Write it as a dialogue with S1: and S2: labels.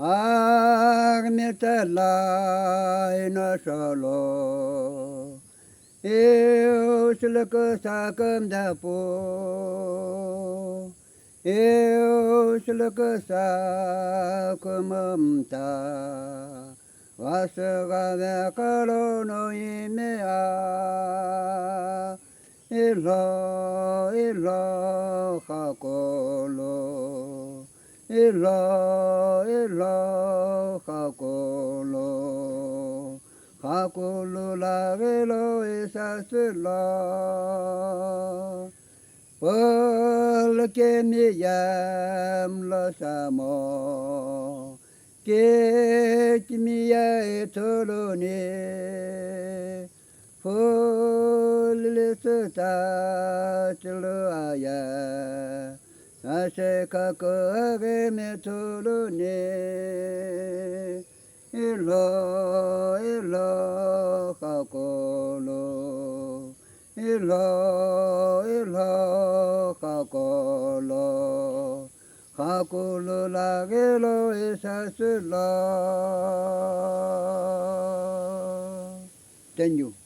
S1: Agmetala ino solo eu silka sakam dapo eu silka sakamamta vasaga kalo no imea ilo ilo hakolo ilo ilo hakolo hakolo la velo esasla pol ke mi yam lo samo ke mi ya etolone pol le sta chlo aya ase kakage me tolone ilo ilo kakolo ilo ilo kakolo kakolo lagelo esasula. Thank you.